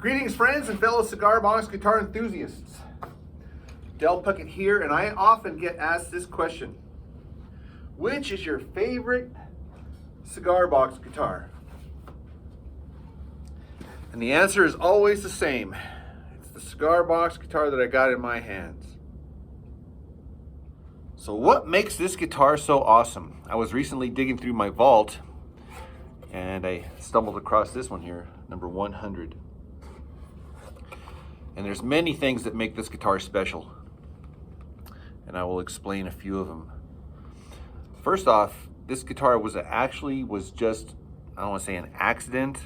Greetings, friends and fellow cigar box guitar enthusiasts. Del Puckett here, and I often get asked this question: which is your favorite cigar box guitar? And the answer is always the same. It's the cigar box guitar that I got in my hands. So what makes this guitar so awesome? I was recently digging through my vault and I stumbled across this one here, number 100. And there's many things that make this guitar special, and I will explain a few of them. First off, this guitar was just, I don't want to say an accident,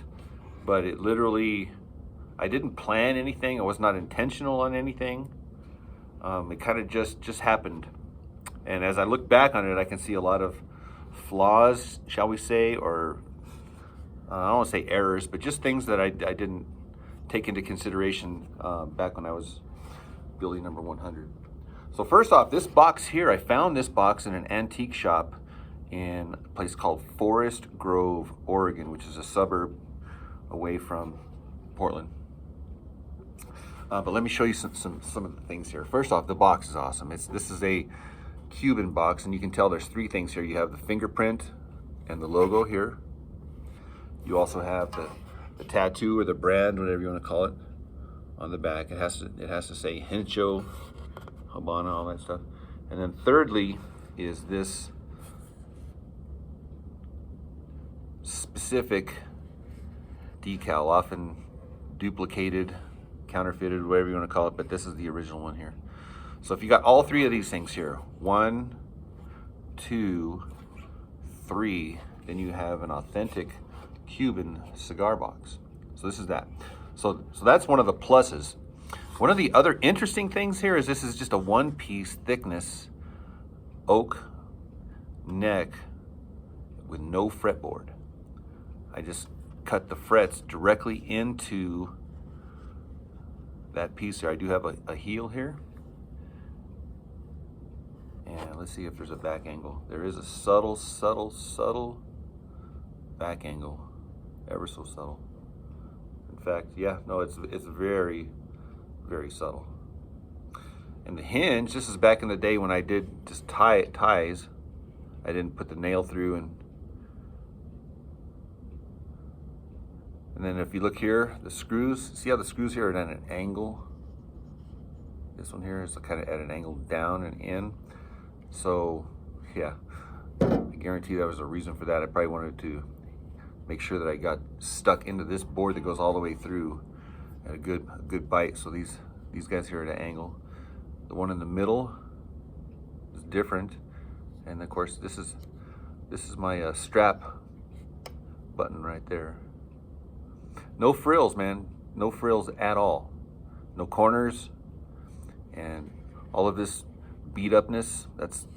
but it literally, I didn't plan anything. I was not intentional on anything. It kind of just happened. And as I look back on it, I can see a lot of flaws, shall we say, or I don't want to say errors, but just things that I didn't take into consideration back when I was building number 100. So first off, this box here, I found this box in an antique shop in a place called Forest Grove, Oregon, which is a suburb away from Portland. But let me show you some of the things here. First off, the box is awesome. This is a Cuban box, and you can tell there's three things here. You have the fingerprint and the logo here. You also have the tattoo or the brand, whatever you want to call it, on the back. It has to say Hincho, Habana, all that stuff. And then thirdly is this specific decal, often duplicated, counterfeited, whatever you want to call it, but this is the original one here. So if you got all three of these things here, 1, 2, 3, then you have an authentic Cuban cigar box. So this is that. So that's one of the pluses. One of the other interesting things here is this is just a one-piece thickness oak neck with no fretboard. I just cut the frets directly into that piece here. I do have a heel here. And let's see if there's a back angle. There is a subtle back angle. Ever so subtle. In fact, yeah, no, it's very, very subtle. And the hinge, this is back in the day when I did just ties. I didn't put the nail through, and then if you look here, the screws, see how the screws here are at an angle? This one here is kind of at an angle down and in. So yeah, I guarantee there was a reason for that. I probably wanted to make sure that I got stuck into this board that goes all the way through at a good bite. So these guys here are at an angle. The one in the middle is different, and of course this is my strap button right there. No frills, man. No frills at all. No corners, and all of this beat upness. That's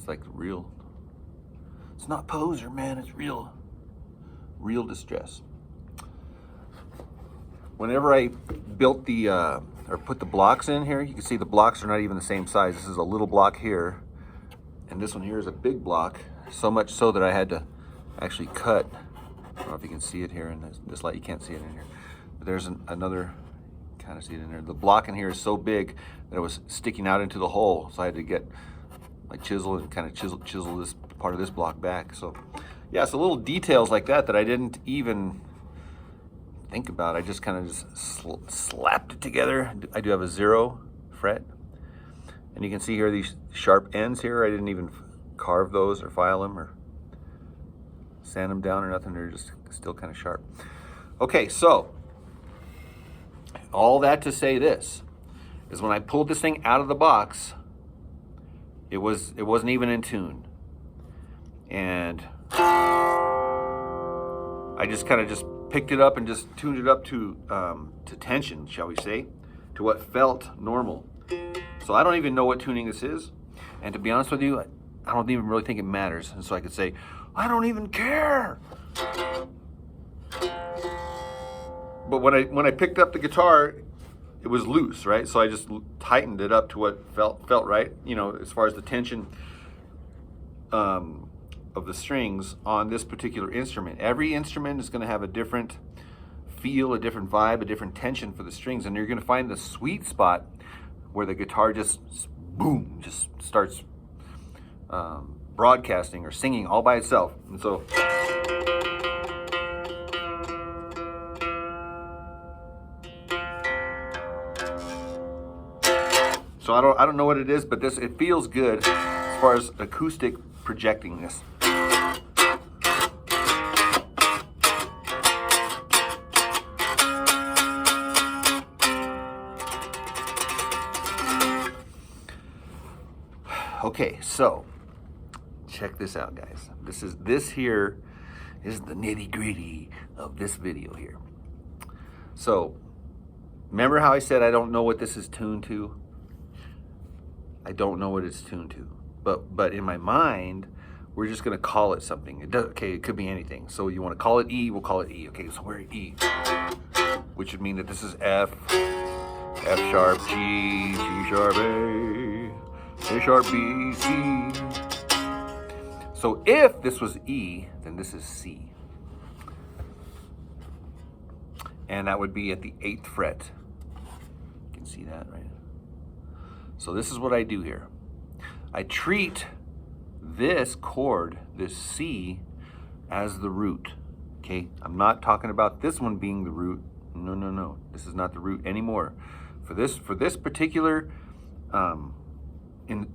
like real. It's not poser, man. It's real distress. Whenever I built the or put the blocks in here, you can see the blocks are not even the same size. This is a little block here, and this one here is a big block. So much so that I had to actually cut. I don't know if you can see it here in this light. You can't see it in here, but there's another. Kind of see it in there. The block in here is so big that it was sticking out into the hole, so I had to get my chisel and kind of chisel this part of this block back. So yeah, so little details like that I didn't even think about. I just kind of slapped it together. I do have a 0 fret, and you can see here these sharp ends here. I didn't even carve those or file them or sand them down or nothing. They're just still kind of sharp. Okay, so all that to say this is when I pulled this thing out of the box, it wasn't even in tune, and I just kind of picked it up and just tuned it up to tension, shall we say, to what felt normal. So I don't even know what tuning this is, and to be honest with you, I don't even really think it matters. And so I could say, I don't even care. But when I picked up the guitar, it was loose, right? So I just tightened it up to what felt right, you know, as far as the tension of the strings on this particular instrument. Every instrument is going to have a different feel, a different vibe, a different tension for the strings, and you're going to find the sweet spot where the guitar just boom, just starts broadcasting or singing all by itself. And so I don't know what it is, but it feels good as far as acoustic projecting this. Okay, so check this out, guys. This here is the nitty-gritty of this video here. So remember how I said I don't know what this is tuned to? I don't know what it's tuned to, but in my mind, we're just gonna call it something. It could be anything. So you want to call it E, we'll call it E. Okay, so we're at E, which would mean that this is F, F sharp, G, G sharp, A sharp, B, C. So if this was E, then this is C, and that would be at the 8th fret. You can see that, right? So this is what I do here. I treat this chord, this C, as the root. Okay, I'm not talking about this one being the root. No. This is not the root anymore. For this particular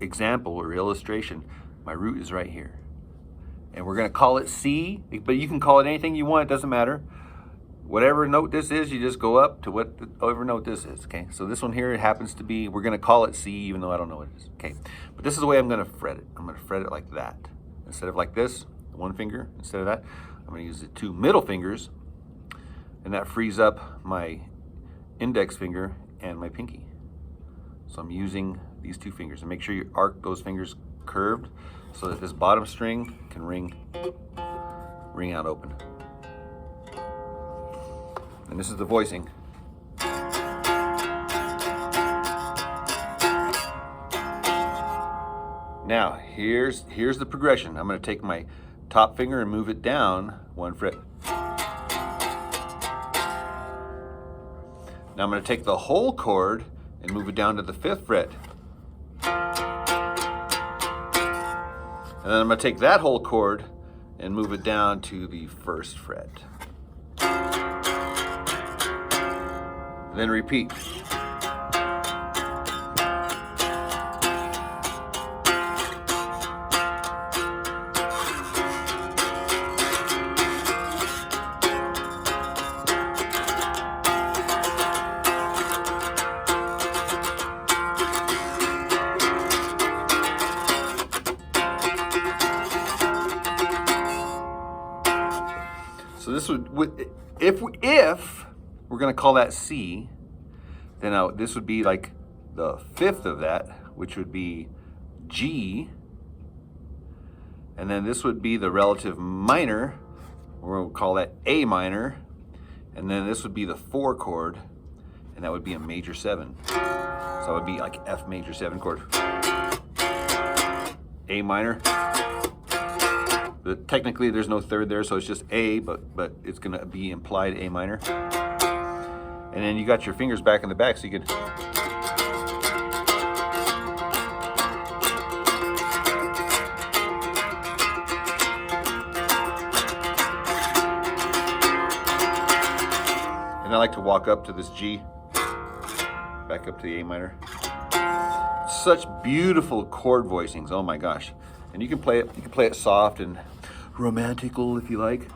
example or illustration, my root is right here, and we're going to call it C. But you can call it anything you want. It doesn't matter. Whatever note this is, you just go up to whatever note this is, okay? So this one here, it happens to be, we're gonna call it C, even though I don't know what it is, okay? But this is the way I'm gonna fret it. I'm gonna fret it like that. Instead of like this, one finger, instead of that, I'm gonna use the 2 middle fingers, and that frees up my index finger and my pinky. So I'm using these 2 fingers, and make sure you arc those fingers curved so that this bottom string can ring out open. And this is the voicing. Now, here's the progression. I'm going to take my top finger and move it down 1 fret. Now I'm going to take the whole chord and move it down to the 5th fret. And then I'm going to take that whole chord and move it down to the 1st fret. Then repeat. So this would, if we're going to call that C, then this would be like the 5th of that, which would be G, and then this would be the relative minor, we'll call that A minor, and then this would be the 4 chord, and that would be a major 7. So it would be like F major 7 chord. A minor. But technically there's no 3rd there, so it's just A, but it's gonna be implied A minor. And then you got your fingers back in the back so you could. And I like to walk up to this G, back up to the A minor. Such beautiful chord voicings, oh my gosh. And you can play it soft and romantical if you like.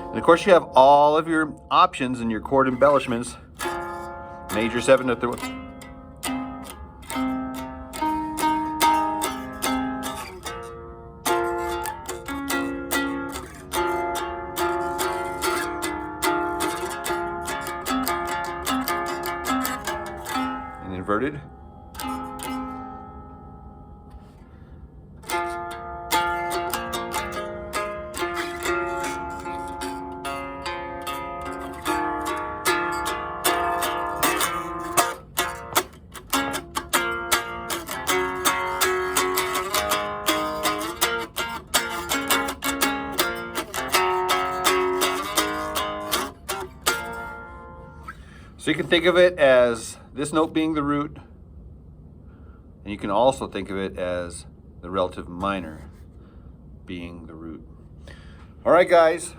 And of course you have all of your options and your chord embellishments. Major 7 to 3. And inverted. So you can think of it as this note being the root, and you can also think of it as the relative minor being the root. All right, guys.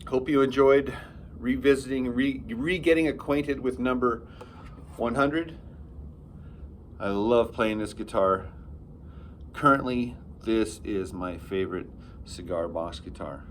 Hope you enjoyed revisiting, getting acquainted with number 100. I love playing this guitar. Currently, this is my favorite cigar box guitar.